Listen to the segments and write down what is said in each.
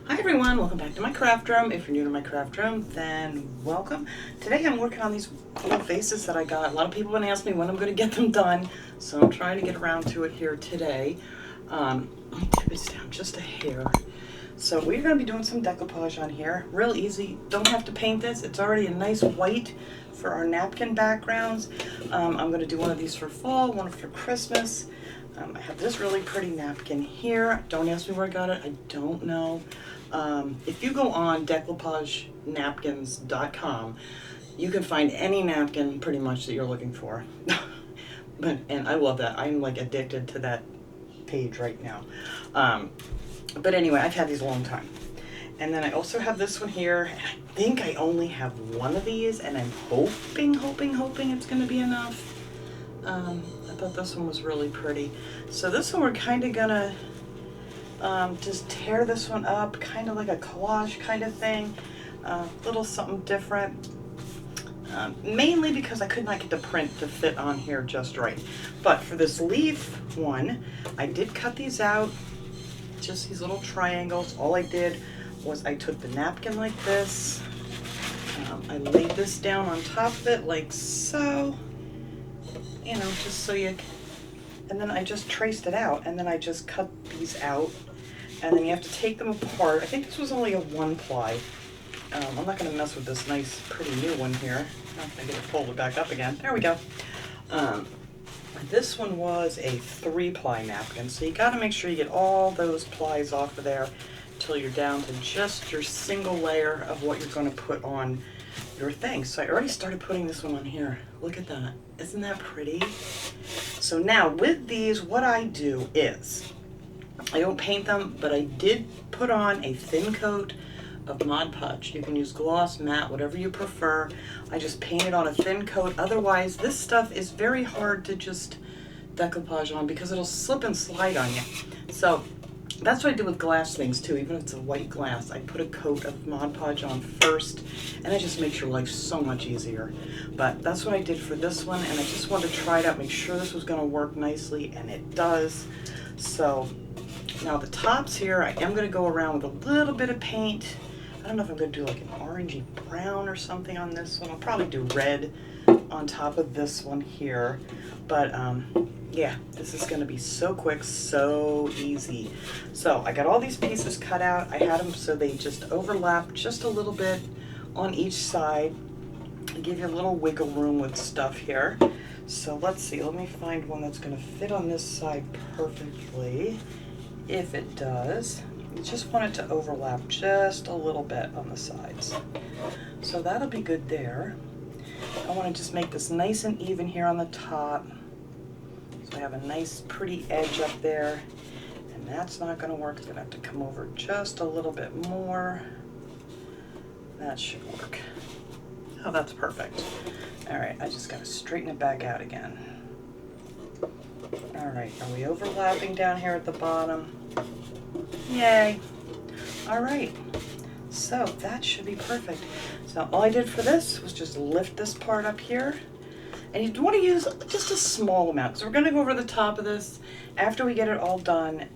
Hi everyone, welcome back to my craft room. If you're new to my craft room, then welcome. Today I'm working on these little vases that I got. A lot of people have been asking me when I'm going to get them done, so I'm trying to get around to it here today. Let me tip this down just a hair. So we're going to be doing some decoupage on here. Real easy, don't have to paint this. It's already a nice white for our napkin backgrounds. I'm going to do one of these for fall, one for Christmas. I have this really pretty napkin here. Don't ask me where I got it. I don't know. If you go on decoupagenapkins.com, you can find any napkin pretty much that you're looking for. And I love that. I'm like addicted to that page right now. But anyway, I've had these a long time. And then I also have this one here. And I think I only have one of these, and I'm hoping it's going to be enough. I thought this one was really pretty. So this one we're kind of gonna just tear this one up, kind of like a collage kind of thing, little something different. Mainly because I could not get the print to fit on here just right. But for this leaf one, I did cut these out, just these little triangles. All I did was I took the napkin like this, I laid this down on top of it like so. You know, just so you, and then I just traced it out, and then I just cut these out, and then you have to take them apart. I think this was only a 1-ply. I'm not going to mess with this nice, pretty new one here. I'm not going to get it folded back up again. There we go. This one was a 3-ply napkin, so you got to make sure you get all those plies off of there until you're down to just your single layer of what you're going to put on your thing. So I already started putting this one on here. Look at that. Isn't that pretty? So now with these, what I do is, I don't paint them, but I did put on a thin coat of Mod Podge. You can use gloss, matte, whatever you prefer. I just painted on a thin coat. Otherwise, this stuff is very hard to just decoupage on because it'll slip and slide on you. So that's what I do with glass things too. Even if it's a white glass, I put a coat of Mod Podge on first, and it just makes your life so much easier. But that's what I did for this one, and I just wanted to try it out, make sure this was going to work nicely, and it does. So now the tops here, I am going to go around with a little bit of paint. I don't know if I'm going to do like an orangey brown or something on this one. I'll probably do red on top of this one here. But yeah, this is going to be so quick, so easy. So I got all these pieces cut out. I had them so they just overlap just a little bit on each side. Give you a little wiggle room with stuff here. So let's see, let me find one that's going to fit on this side perfectly. If it does, you just want it to overlap just a little bit on the sides. So that'll be good there. I want to just make this nice and even here on the top. So I have a nice pretty edge up there, and that's not going to work. It's going to have to come over just a little bit more. That should work. Oh, that's perfect. All right, I just got to straighten it back out again. All right, are we overlapping down here at the bottom? Yay. All right, so that should be perfect. So all I did for this was just lift this part up here. And you want to use just a small amount. So we're going to go over the top of this after we get it all done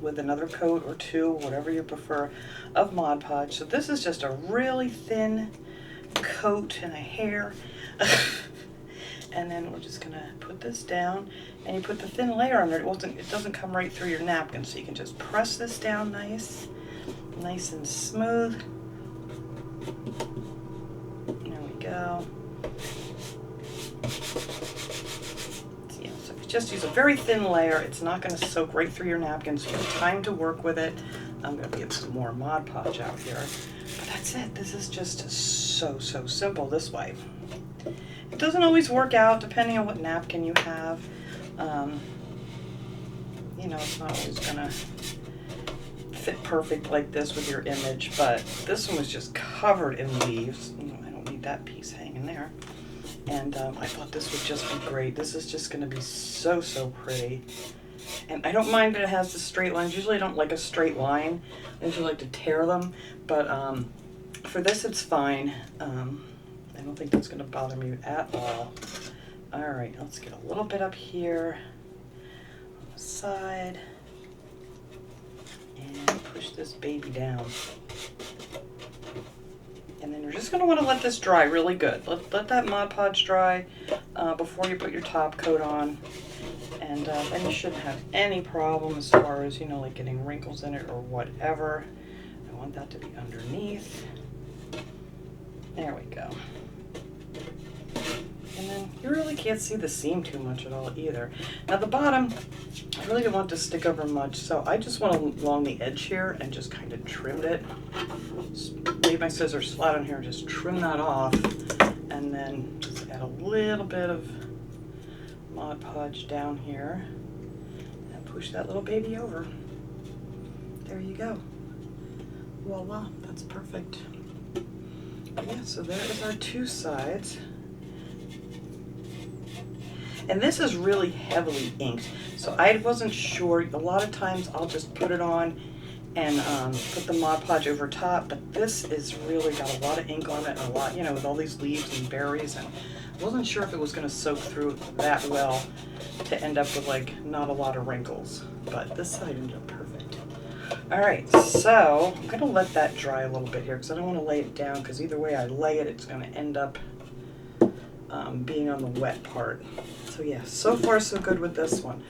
with another coat or two, whatever you prefer, of Mod Podge. So this is just a really thin coat and a hair. And then we're just going to put this down, and you put the thin layer under it. It doesn't come right through your napkin, so you can just press this down nice and smooth. There we go. So if you just use a very thin layer, it's not going to soak right through your napkin, so you have time to work with it. I'm going to get some more Mod Podge out here. But that's it. This is just so simple this way. It doesn't always work out depending on what napkin you have. You know, it's not always going to fit perfect like this with your image, but this one was just covered in leaves. You know, I don't need that piece hanging there. And I thought this would just be great. This is just going to be so pretty. And I don't mind that it has the straight lines. Usually I don't like a straight line. I usually like to tear them. But for this, it's fine. I don't think that's going to bother me at all. All right, let's get a little bit up here on the side. And push this baby down. And then you're just going to want to let this dry really good. Let that Mod Podge dry before you put your top coat on. And then you shouldn't have any problem as far as, you know, like getting wrinkles in it or whatever. I want that to be underneath. There we go. And then you really can't see the seam too much at all either. Now the bottom, I really didn't want to stick over much, so I just went along the edge here and just kind of trimmed it. Just laid my scissors flat on here and just trim that off. And then just add a little bit of Mod Podge down here and push that little baby over. There you go. Voila, that's perfect. Yeah, so there is our two sides. And this is really heavily inked, so I wasn't sure. A lot of times I'll just put it on and put the Mod Podge over top, but this is really got a lot of ink on it, and a lot, you know, with all these leaves and berries, and I wasn't sure if it was going to soak through that well to end up with like not a lot of wrinkles, but this side ended up perfect. All right, so I'm going to let that dry a little bit here because I don't want to lay it down, because either way I lay it, it's going to end up being on the wet part. So yeah, so far so good with this one.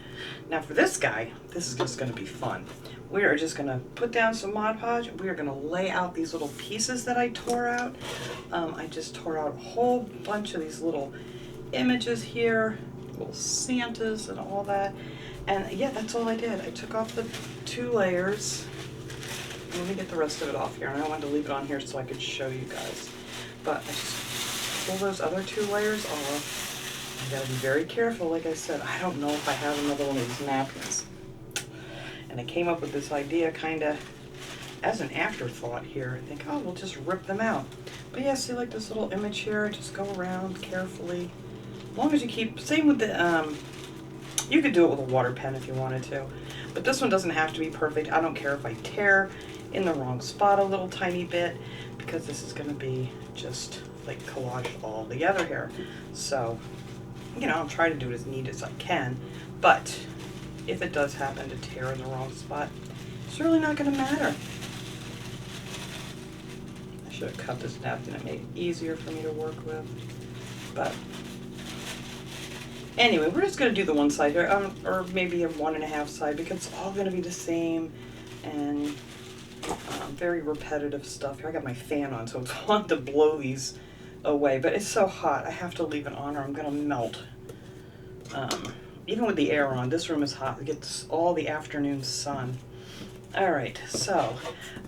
Now for this guy, this is just going to be fun. We are just going to put down some Mod Podge. We are going to lay out these little pieces that I tore out. I just tore out a whole bunch of these little images here, little Santas and all that. And yeah, that's all I did. I took off the 2 layers. Let me get the rest of it off here. And I wanted to leave it on here so I could show you guys. But I just pull those other 2 layers off. I gotta be very careful. Like I said, I don't know if I have another one of these napkins. And I came up with this idea kind of as an afterthought here. I think, oh, we'll just rip them out. But yeah, see like this little image here, just go around carefully. As long as you keep, same with the, you could do it with a water pen if you wanted to. But this one doesn't have to be perfect. I don't care if I tear in the wrong spot a little tiny bit, because this is gonna be just like collage all together here. So, you know, I'll try to do it as neat as I can, but if it does happen to tear in the wrong spot, it's really not going to matter. I should have cut this napkin. It made it easier for me to work with. But anyway, we're just going to do the one side here, or maybe a 1.5 side, because it's all going to be the same and very repetitive stuff here. I got my fan on, so it's fun to blow these away, but it's so hot I have to leave it on or I'm gonna melt. Even with the air on, this room is hot. It gets all the afternoon sun. All right, so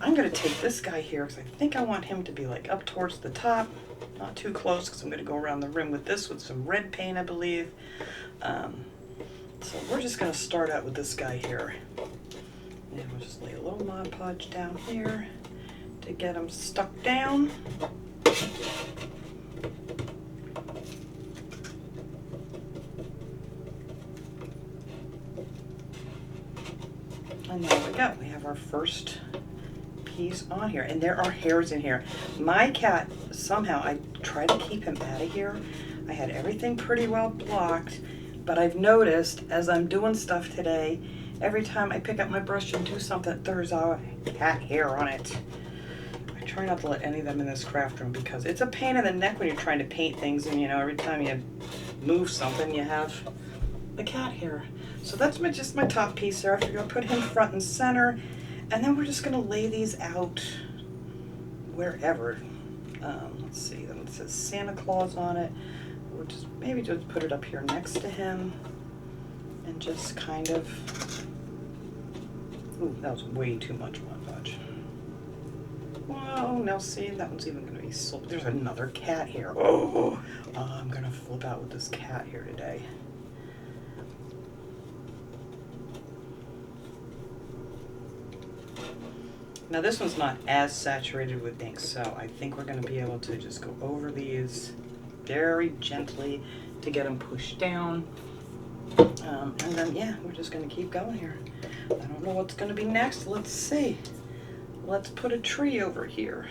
I'm gonna take this guy here because I think I want him to be like up towards the top, not too close, because I'm gonna go around the rim with this with some red paint, I believe. So we're just gonna start out with this guy here. And we'll just lay a little Mod Podge down here to get him stuck down. And there we go. We have our first piece on here. And there are hairs in here. My cat, somehow, I try to keep him out of here. I had everything pretty well blocked, but I've noticed as I'm doing stuff today, every time I pick up my brush and do something, there's a cat hair on it. I try not to let any of them in this craft room because it's a pain in the neck when you're trying to paint things, and you know, every time you move something, you have the cat hair. So that's just my top piece there. I'm gonna put him front and center, and then we're just gonna lay these out wherever. Let's see, then it says Santa Claus on it. We'll just maybe just put it up here next to him, and just kind of. Ooh, that was way too much Mod Podge. Whoa, now see, that one's even gonna be so. There's another cat here. Oh, I'm gonna flip out with this cat here today. Now this one's not as saturated with ink, so I think we're going to be able to just go over these very gently to get them pushed down. And then, yeah, we're just going to keep going here. I don't know what's going to be next. Let's see. Let's put a tree over here.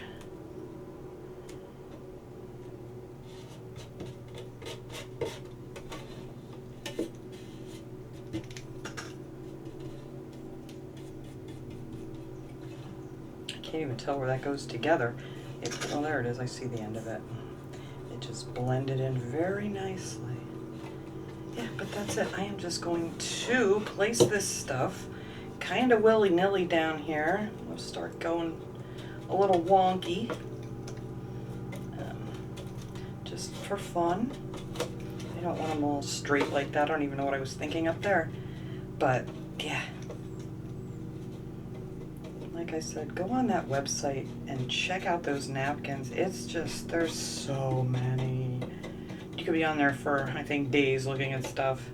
can't even tell where that goes together. Oh, there it is. I see the end of it. It just blended in very nicely. Yeah, but that's it. I am just going to place this stuff kind of willy-nilly down here. We'll start going a little wonky, just for fun. I don't want them all straight like that. I don't even know what I was thinking up there. But, yeah. Like I said, go on that website and check out those napkins. It's just, there's so many. You could be on there for, I think, days looking at stuff.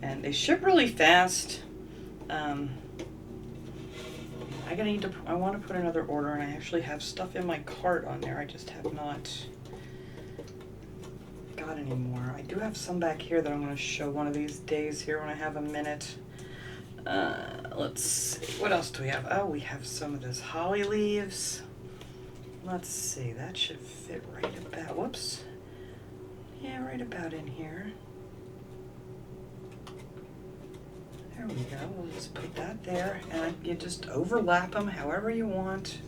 And they ship really fast. I want to put another order, and I actually have stuff in my cart on there. I just have not got any more. I do have some back here that I'm going to show one of these days here when I have a minute. Let's see. What else do we have? Oh, we have some of this holly leaves. Let's see. That should fit right about. Whoops. Yeah, right about in here. There we go. We'll just put that there, and you just overlap them however you want.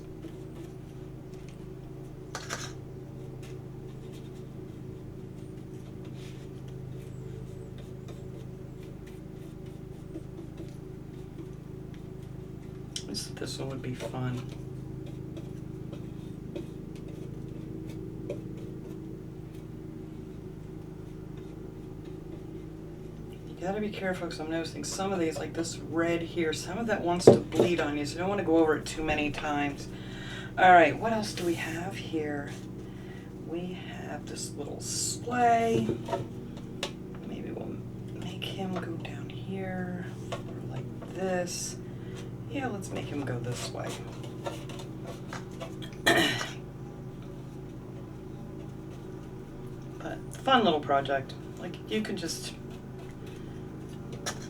This one would be fun. You gotta be careful because I'm noticing some of these, like this red here, some of that wants to bleed on you, so you don't want to go over it too many times. All right, what else do we have here? We have this little sleigh. Maybe we'll make him go down here, or like this. Yeah, let's make him go this way. But fun little project. Like, you can just,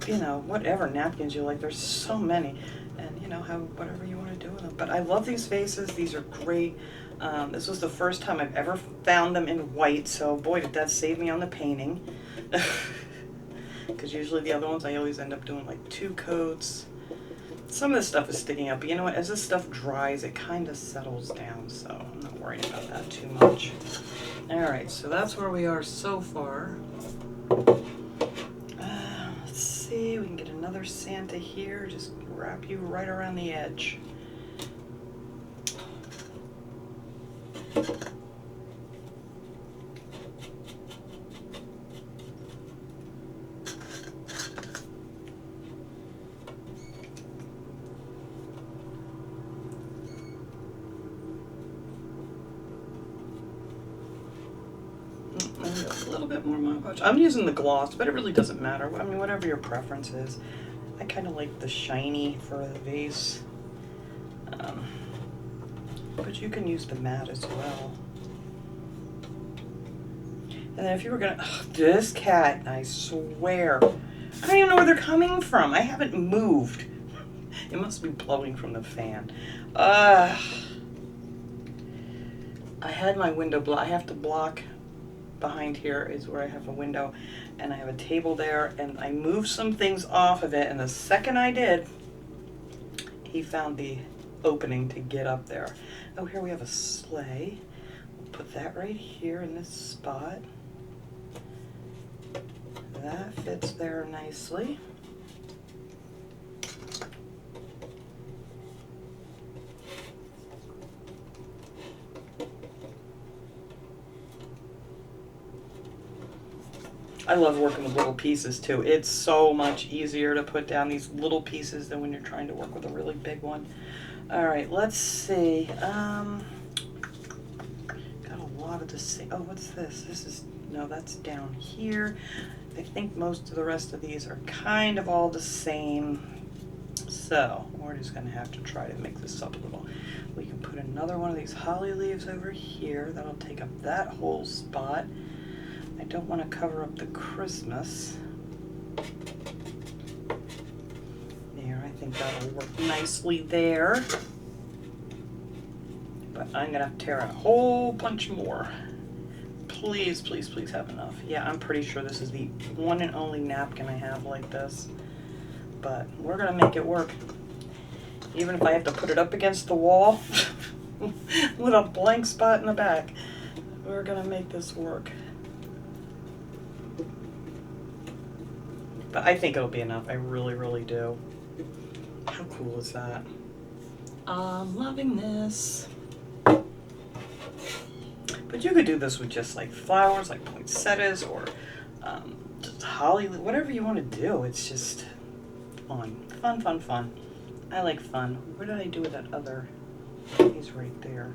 you know, whatever napkins you like. There's so many, and you know, have whatever you want to do with them. But I love these vases. These are great. This was the first time I've ever found them in white, so boy, did that save me on the painting. Because usually the other ones I always end up doing like 2 coats. Some of this stuff is sticking up, but you know what? As this stuff dries, it kind of settles down, so I'm not worried about that too much. All right, so that's where we are so far. Let's see, we can get another Santa here. Just wrap you right around the edge. A little bit more Mod Podge. I'm using the gloss, but it really doesn't matter. I mean, whatever your preference is. I kind of like the shiny for the vase. But you can use the matte as well. And then if you were gonna, this cat, I swear, I don't even know where they're coming from. I haven't moved. It must be blowing from the fan. I had my window blocked. I have to block. Behind here is where I have a window, and I have a table there, and I moved some things off of it, and the second I did, he found the opening to get up there. Oh, here we have a sleigh. We'll put that right here in this spot. That fits there nicely. I love working with little pieces too. It's so much easier to put down these little pieces than when you're trying to work with a really big one. All right, let's see. Got a lot of the same. Oh, what's this? This is, no, that's down here. I think most of the rest of these are kind of all the same. So we're just gonna have to try to make this up a little. We can put another one of these holly leaves over here. That'll take up that whole spot. I don't want to cover up the Christmas. There, I think that'll work nicely there. But I'm gonna have to tear out a whole bunch more. Please, please, please have enough. Yeah, I'm pretty sure this is the one and only napkin I have like this. But we're gonna make it work. Even if I have to put it up against the wall with a blank spot in the back, we're gonna make this work. But I think it'll be enough. I really, really do. How cool is that? I'm loving this. But you could do this with just like flowers, like poinsettias, or just holly, whatever you want to do. It's just fun. Fun, fun, fun. I like fun. What did I do with that other? He's right there.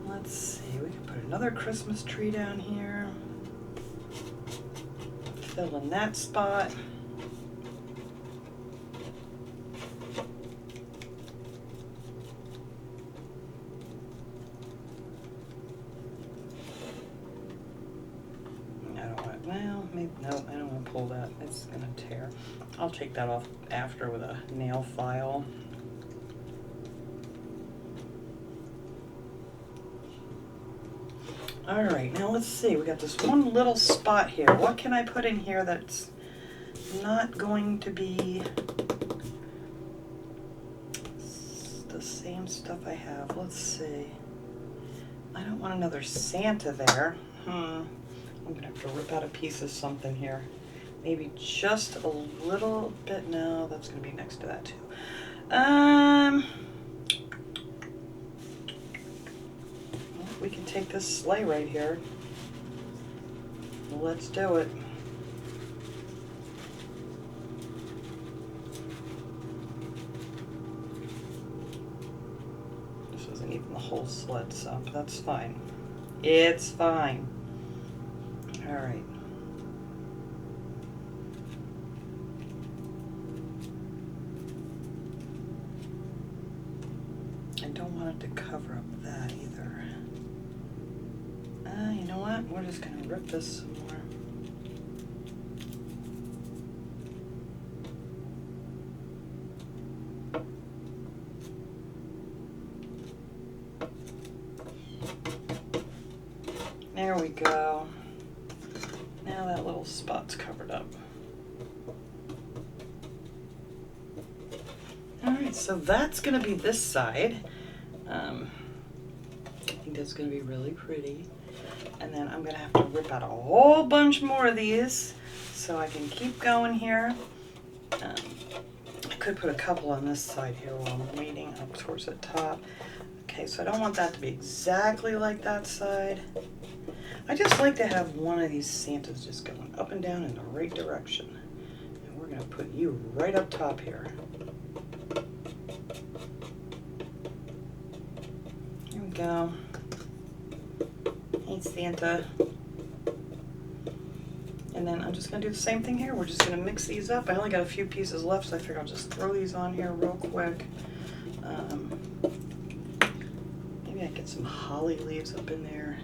Let's see. We could put another Christmas tree down here. Fill in that spot. Well, maybe, no, I don't want to pull that. It's going to tear. I'll take that off after with a nail file. All right, now let's see. We got this one little spot here. What can I put in here that's not going to be the same stuff I have? Let's see. I don't want another Santa there. I'm gonna have to rip out a piece of something here. Maybe just a little bit. No, that's gonna be next to that too. We can take this sleigh right here. Let's do it. This isn't even the whole sled, so that's fine. It's fine. All right. I don't want it to cover up that either. You know what? We're just going to rip this some more. There we go. Now that little spot's covered up. All right, so that's gonna be this side. I think that's gonna be really pretty. And then I'm gonna have to rip out a whole bunch more of these so I can keep going here. I could put a couple on this side here while I'm waiting up towards the top. Okay, so I don't want that to be exactly like that side. I just like to have one of these Santas just going up and down in the right direction. And we're going to put you right up top here. Here we go. Hey, Santa. And then I'm just going to do the same thing here. We're just going to mix these up. I only got a few pieces left, so I figure I'll just throw these on here real quick. Maybe I get some holly leaves up in there.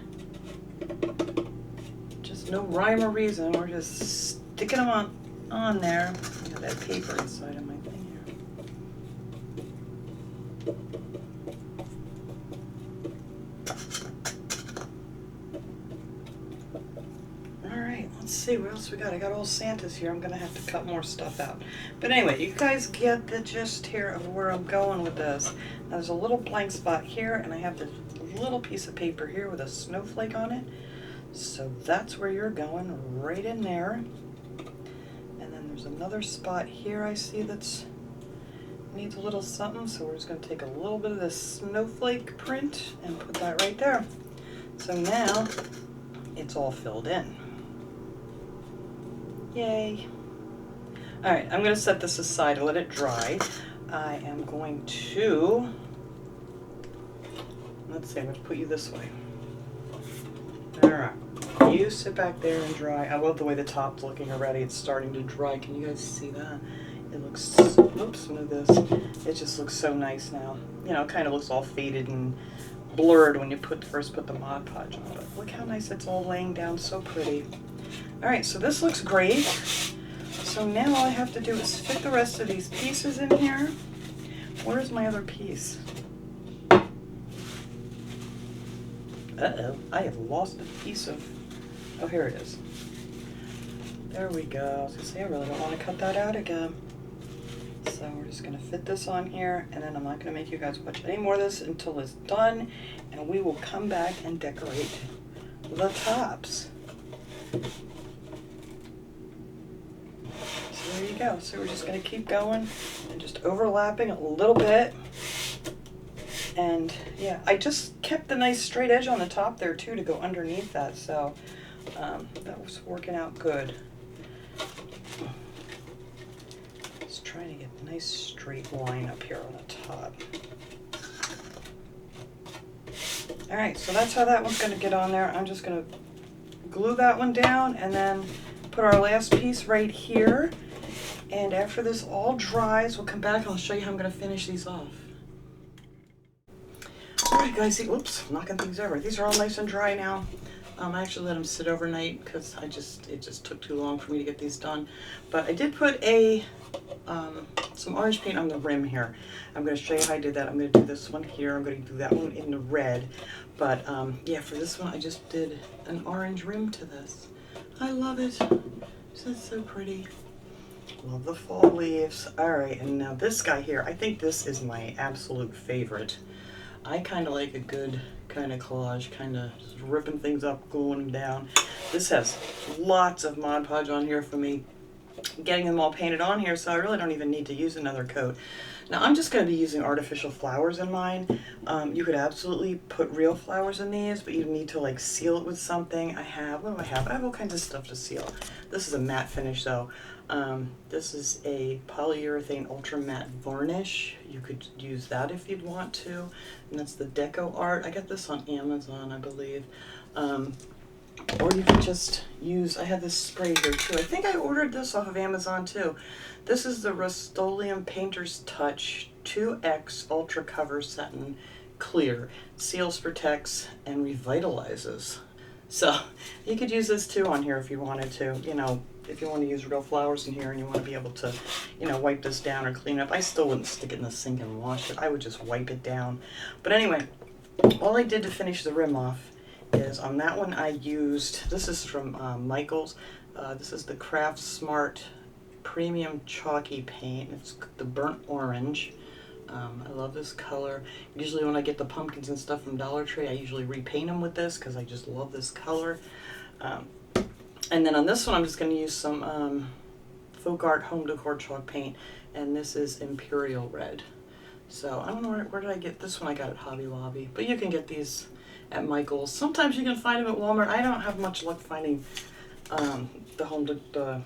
Just no rhyme or reason. We're just sticking them on there. I got that paper inside of my thing here. Alright, let's see what else we got. I got all Santas here. I'm going to have to cut more stuff out. But anyway, you guys get the gist here of where I'm going with this. Now, there's a little blank spot here, and I have this little piece of paper here with a snowflake on it. So that's where you're going, right in there. And then there's another spot here I see that's needs a little something, so we're just going to take a little bit of this snowflake print and put that right there. So now it's all filled in. Yay. Alright, I'm going to set this aside and let it dry. I am going to, let's see, I'm going to put you this way. Alright. You sit back there and dry. I love the way the top's looking already. It's starting to dry. Can you guys see that? It looks, oops, look at this. It just looks so nice now. You know, it kind of looks all faded and blurred when you first put the Mod Podge on. But look how nice it's all laying down, so pretty. Alright, so this looks great. So now all I have to do is fit the rest of these pieces in here. Where's my other piece? Uh-oh, I have lost a piece of, oh, here it is. There we go. I was gonna say, I really don't want to cut that out again. So we're just gonna fit this on here, and then I'm not gonna make you guys watch any more of this until it's done, and we will come back and decorate the tops. So there you go. So we're just gonna keep going and just overlapping a little bit. And yeah, I just kept the nice straight edge on the top there too to go underneath that, so that was working out good. Just trying to get a nice straight line up here on the top. All right, so that's how that one's gonna get on there. I'm just gonna glue that one down and then put our last piece right here. And after this all dries, we'll come back and I'll show you how I'm gonna finish these off. All right, guys, see, whoops, knocking things over. These are all nice and dry now. I actually let them sit overnight because it just took too long for me to get these done. But I did put some orange paint on the rim here. I'm going to show you how I did that. I'm going to do this one here. I'm going to do that one in the red. But yeah, for this one, I just did an orange rim to this. I love it. It's so pretty. Love the fall leaves. All right, and now this guy here, I think this is my absolute favorite. I kind of like a good kind of collage, kind of just ripping things up, gluing them down. This has lots of Mod Podge on here for me, getting them all painted on here, so I really don't even need to use another coat. Now I'm just going to be using artificial flowers in mine. You could absolutely put real flowers in these, but you need to like seal it with something. What do I have? I have all kinds of stuff to seal. This is a matte finish though. This is a polyurethane ultra matte varnish. You could use that if you'd want to. And that's the Deco Art. I got this on Amazon, I believe. Or you can just use, I have this spray here too. I think I ordered this off of Amazon too. This is the Rust-Oleum Painter's Touch 2X Ultra Cover Satin Clear. Seals, protects, and revitalizes. So you could use this too on here if you wanted to, you know, if you want to use real flowers in here and you want to be able to, you know, wipe this down or clean it up. I still wouldn't stick it in the sink and wash it. I would just wipe it down. But anyway, all I did to finish the rim off is on that one I used, this is from Michaels. This is the Craft Smart Premium Chalky Paint. It's the burnt orange. I love this color. Usually when I get the pumpkins and stuff from Dollar Tree, I usually repaint them with this because I just love this color. And then on this one, I'm just going to use some Folk Art Home Decor Chalk Paint, and this is Imperial Red. So I don't know where did I get this one. I got at Hobby Lobby, but you can get these at Michael's. Sometimes you can find them at Walmart. I don't have much luck finding the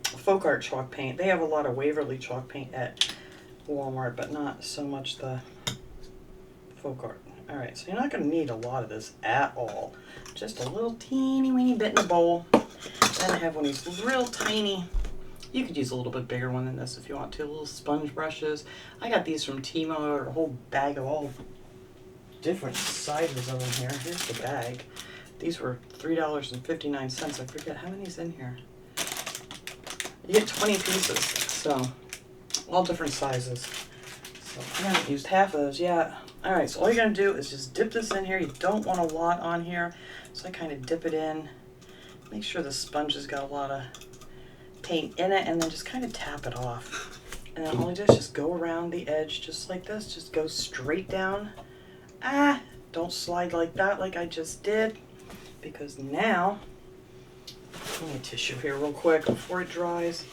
Folk Art Chalk Paint. They have a lot of Waverly Chalk Paint at Walmart, but not so much the Folk Art. All right, so you're not going to need a lot of this at all. Just a little teeny weeny bit in a bowl. Then I have one of these real tiny, you could use a little bit bigger one than this if you want to, little sponge brushes. I got these from Timo, or a whole bag of all different sizes of them here. Here's the bag. These were $3.59. I forget how many's in here. You get 20 pieces, so all different sizes. So I haven't used half of those yet. All right, so all you're gonna do is just dip this in here. You don't want a lot on here, so I kind of dip it in. Make sure the sponge has got a lot of paint in it, and then just kind of tap it off. And then all you do is just go around the edge just like this. Just go straight down. Don't slide like that like I just did, because now, let me tissue here real quick before it dries.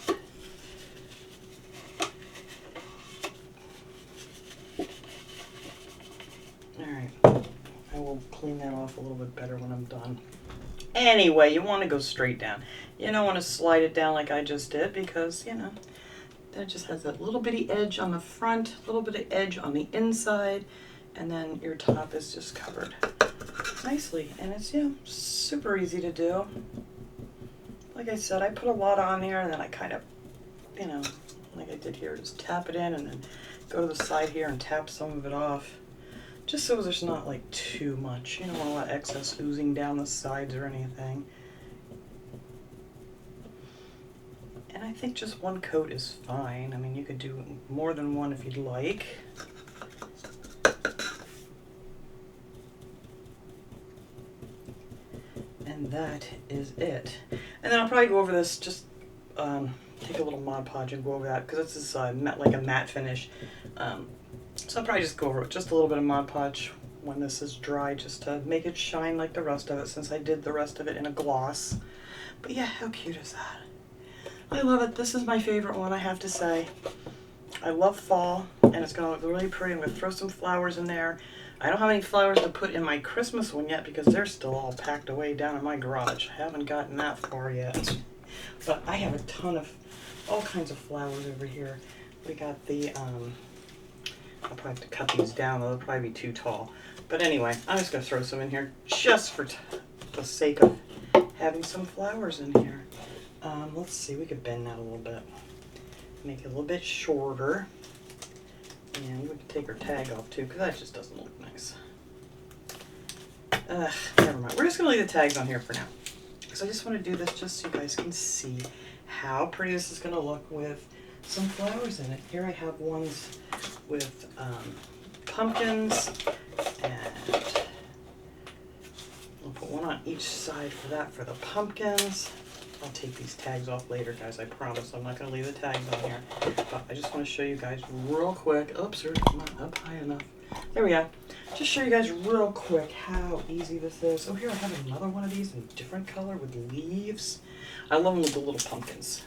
Alright, I will clean that off a little bit better when I'm done. Anyway, you want to go straight down. You don't want to slide it down like I just did, because, you know, then it just has that little bitty edge on the front, little bit of edge on the inside, and then your top is just covered nicely. And it's, you know, super easy to do. Like I said, I put a lot on there, and then I kind of, you know, like I did here, just tap it in and then go to the side here and tap some of it off. Just so there's not like too much. You don't want a lot of excess oozing down the sides or anything. And I think just one coat is fine. I mean, you could do more than one if you'd like. And that is it. And then I'll probably go over this just take a little Mod Podge and go over that because this is like a matte finish. So I'll probably just go over it, just a little bit of Mod Podge when this is dry, just to make it shine like the rest of it, since I did the rest of it in a gloss. But yeah, how cute is that? I love it. This is my favorite one, I have to say. I love fall, and it's going to look really pretty. I'm going to throw some flowers in there. I don't have any flowers to put in my Christmas one yet because they're still all packed away down in my garage. I haven't gotten that far yet. But I have a ton of all kinds of flowers over here. We got the, I'll probably have to cut these down, they'll probably be too tall. But anyway, I'm just going to throw some in here just for the sake of having some flowers in here. Let's see, we could bend that a little bit. Make it a little bit shorter. And we can take our tag off too, because that just doesn't look nice. Never mind. We're just going to leave the tags on here for now. Because I just want to do this just so you guys can see how pretty this is going to look with some flowers in it. Here I have ones with pumpkins, and I'll put one on each side for that for the pumpkins. I'll take these tags off later, guys, I promise. I'm not going to leave the tags on here. But I just want to show you guys real quick. Oops, come on, up high enough. There we go. Just show you guys real quick how easy this is. Oh, here I have another one of these in a different color with leaves. I love them with the little pumpkins.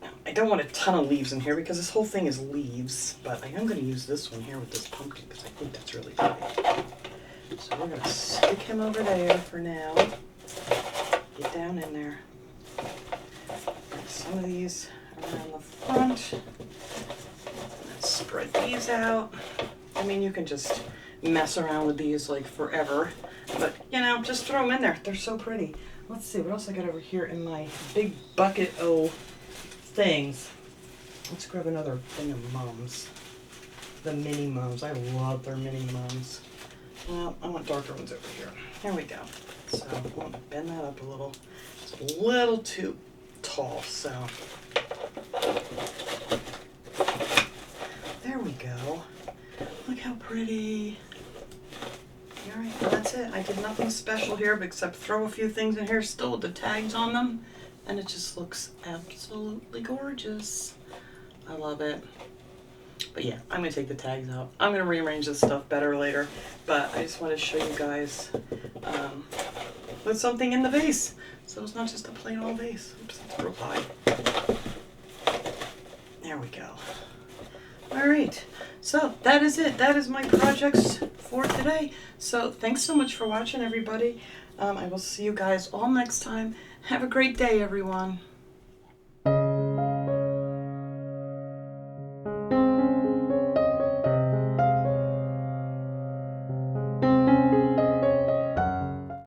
Now, I don't want a ton of leaves in here because this whole thing is leaves. But I am going to use this one here with this pumpkin because I think that's really pretty. So we're going to stick him over there for now. Get down in there. Bring some of these around the front. And then spread these out. I mean, you can just mess around with these like forever. But, you know, just throw them in there. They're so pretty. Let's see, what else I got over here in my big bucket of things. Let's grab another thing of mums. The mini mums. I love their mini mums. Well, I want darker ones over here. Here we go. So I'm going to bend that up a little. It's a little too tall, so there we go. Look how pretty. All right, that's it. I did nothing special here except throw a few things in here still with the tags on them, and it just looks absolutely gorgeous. I love it. But yeah, I'm going to take the tags out. I'm going to rearrange this stuff better later, but I just want to show you guys with something in the vase. So it's not just a plain old vase. Oops, that's real high. There we go. All right, so that is it. That is my projects for today. So thanks so much for watching, everybody. I will see you guys all next time. Have a great day, everyone.